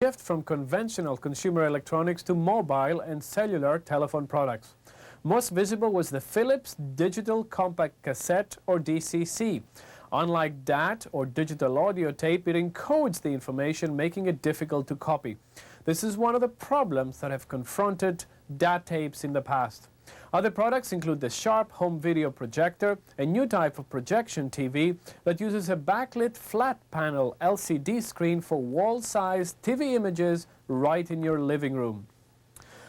shift from conventional consumer electronics to mobile and cellular telephone products. Most visible was the Philips Digital Compact Cassette, or DCC. Unlike DAT or digital audio tape, it encodes the information, making it difficult to copy. This is one of the problems that have confronted DAT tapes in the past. Other products include the Sharp Home Video Projector, a new type of projection TV that uses a backlit flat panel LCD screen for wall-sized TV images right in your living room.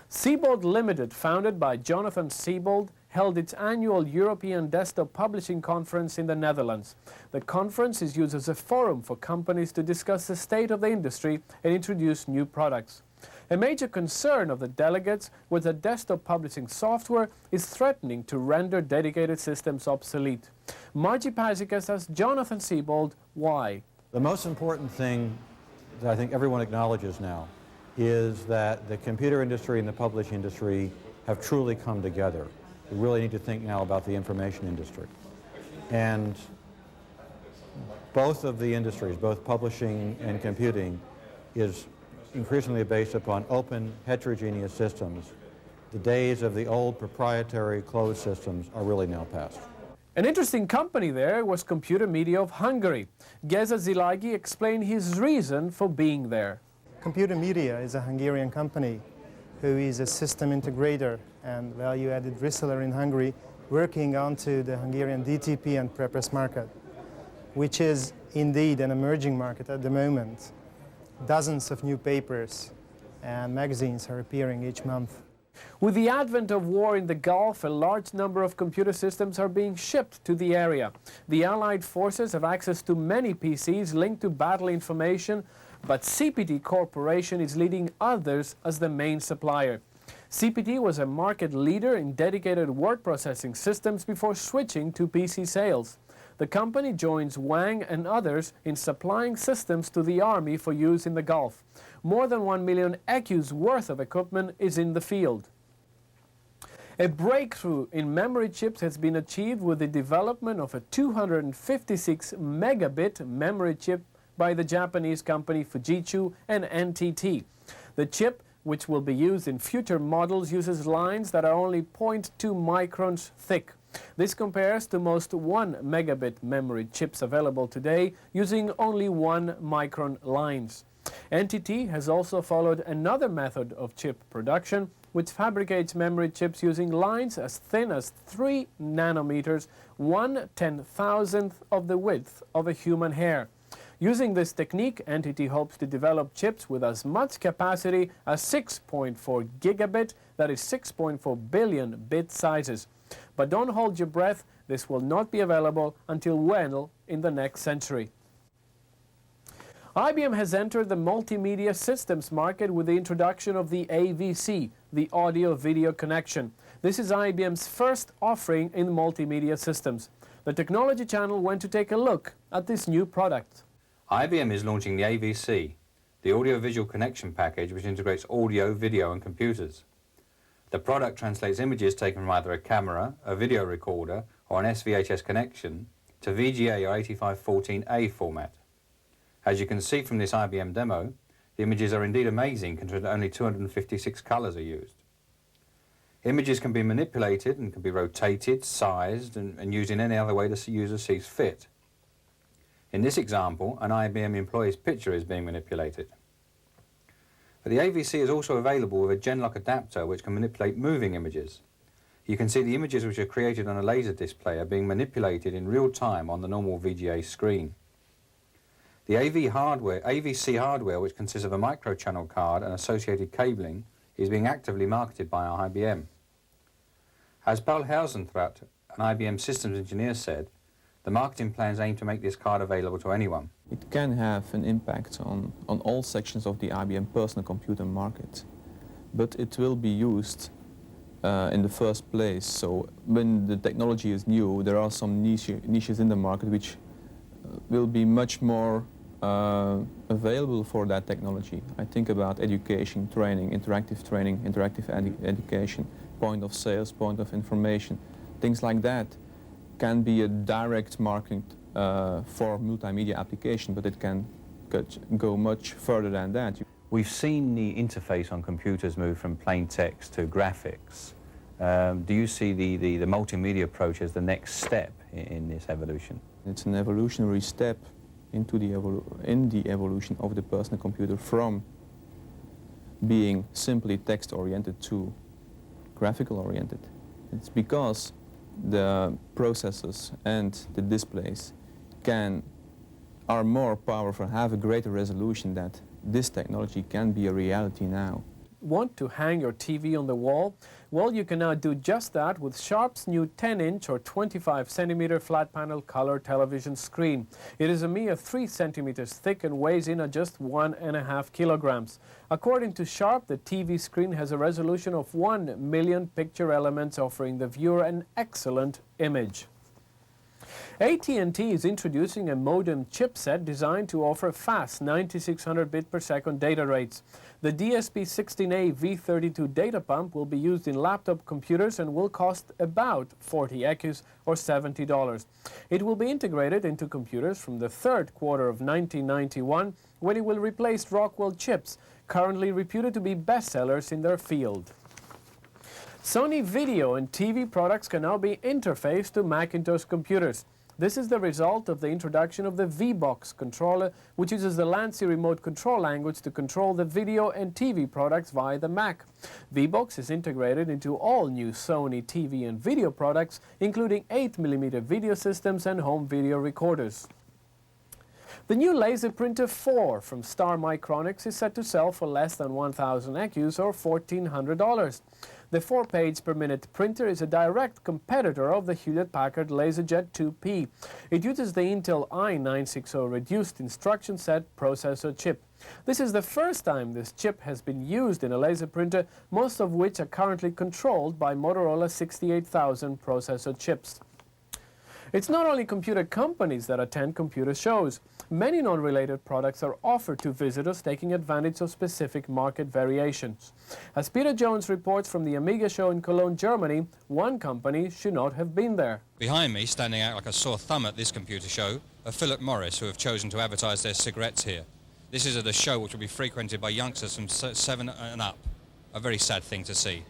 Siebold Limited, founded by Jonathan Siebold, held its annual European Desktop Publishing Conference in the Netherlands. The conference is used as a forum for companies to discuss the state of the industry and introduce new products. A major concern of the delegates was that desktop publishing software is threatening to render dedicated systems obsolete. Margie Pazikas asked Jonathan Siebold why. The most important thing that I think everyone acknowledges now is that the computer industry and the publishing industry have truly come together. We really need to think now about the information industry. And both of the industries, both publishing and computing, is increasingly based upon open, heterogeneous systems. The days of the old proprietary closed systems are really now past. An interesting company there was Computer Media of Hungary. Geza Zilagi explained his reason for being there. Computer Media is a Hungarian company who is a system integrator and value-added reseller in Hungary, working onto the Hungarian DTP and prepress market, which is indeed an emerging market at the moment. Dozens of new papers and magazines are appearing each month. With the advent of war in the Gulf, a large number of computer systems are being shipped to the area. The Allied forces have access to many PCs linked to battle information, but CPT Corporation is leading others as the main supplier. CPT was a market leader in dedicated word processing systems before switching to PC sales. The company joins Wang and others in supplying systems to the Army for use in the Gulf. More than 1 million ECUs worth of equipment is in the field. A breakthrough in memory chips has been achieved with the development of a 256 megabit memory chip by the Japanese company Fujitsu and NTT. The chip, which will be used in future models, uses lines that are only 0.2 microns thick. This compares to most 1 megabit memory chips available today using only 1 micron lines. NTT has also followed another method of chip production, which fabricates memory chips using lines as thin as 3 nanometers, 1/10,000th of the width of a human hair. Using this technique, NTT hopes to develop chips with as much capacity as 6.4 gigabit, that is 6.4 billion bit sizes. But don't hold your breath, this will not be available until well in the next century. IBM has entered the multimedia systems market with the introduction of the AVC, the Audio-Video Connection. This is IBM's first offering in multimedia systems. The Technology Channel went to take a look at this new product. IBM is launching the AVC, the Audio-Visual Connection package, which integrates audio, video and computers. The product translates images taken from either a camera, a video recorder or an SVHS connection to VGA or 8514A format. As you can see from this IBM demo, the images are indeed amazing considering that only 256 colours are used. Images can be manipulated and can be rotated, sized and used in any other way the user sees fit. In this example, an IBM employee's picture is being manipulated. But the AVC is also available with a Genlock adapter which can manipulate moving images. You can see the images which are created on a laser display are being manipulated in real time on the normal VGA screen. The AVC hardware, which consists of a microchannel card and associated cabling, is being actively marketed by IBM. As Paul Hausentraut, an IBM systems engineer, said, the marketing plans aim to make this card available to anyone. It can have an impact on all sections of the IBM personal computer market, but it will be used in the first place. So when the technology is new, there are some niches in the market which will be much more available for that technology. I think about education, training, interactive education, point of sales, point of information, things like that can be a direct market for multimedia application, but it can go much further than that. We've seen the interface on computers move from plain text to graphics. Do you see the multimedia approach as the next step in this evolution? It's an evolutionary step into the evolution of the personal computer from being simply text-oriented to graphical-oriented. It's because the processors and the displays are more powerful, have a greater resolution, that this technology can be a reality now. Want to hang your TV on the wall? Well, you can now do just that with Sharp's new 10-inch or 25-centimeter flat panel color television screen. It is a mere 3 centimeters thick and weighs in at just 1.5 kilograms. According to Sharp, the TV screen has a resolution of 1 million picture elements, offering the viewer an excellent image. AT&T is introducing a modem chipset designed to offer fast 9600 bit per second data rates. The DSP-16A V32 data pump will be used in laptop computers and will cost about 40 ECUs or $70. It will be integrated into computers from the third quarter of 1991, when it will replace Rockwell chips, currently reputed to be bestsellers in their field. Sony video and TV products can now be interfaced to Macintosh computers. This is the result of the introduction of the VBox controller, which uses the LANC remote control language to control the video and TV products via the Mac. VBox is integrated into all new Sony TV and video products, including 8mm video systems and home video recorders. The new Laser Printer 4 from Star Micronics is set to sell for less than 1,000 ECUs or $1,400. The 4-page per minute printer is a direct competitor of the Hewlett-Packard LaserJet 2P. It uses the Intel i960 reduced instruction set processor chip. This is the first time this chip has been used in a laser printer, most of which are currently controlled by Motorola 68000 processor chips. It's not only computer companies that attend computer shows. Many non-related products are offered to visitors, taking advantage of specific market variations. As Peter Jones reports from the Amiga show in Cologne, Germany, one company should not have been there. Behind me, standing out like a sore thumb at this computer show, are Philip Morris, who have chosen to advertise their cigarettes here. This is at a show which will be frequented by youngsters from 7 and up. A very sad thing to see.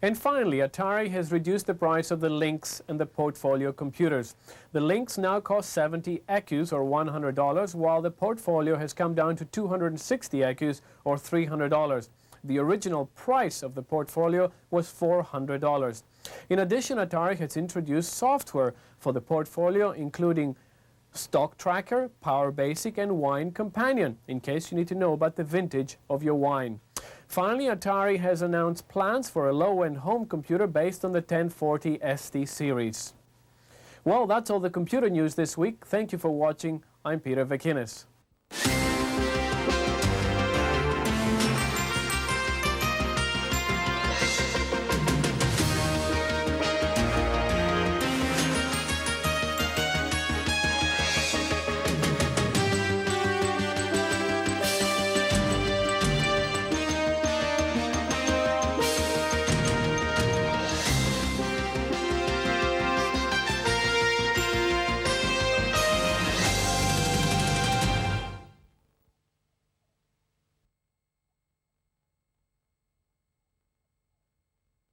And finally, Atari has reduced the price of the Lynx and the Portfolio computers. The Lynx now costs 70 ECUs or $100, while the Portfolio has come down to 260 ECUs or $300. The original price of the Portfolio was $400. In addition, Atari has introduced software for the Portfolio, including Stock Tracker, Power Basic, and Wine Companion, in case you need to know about the vintage of your wine. Finally, Atari has announced plans for a low-end home computer based on the 1040 ST series. Well, that's all the computer news this week. Thank you for watching. I'm Peter Vakinis.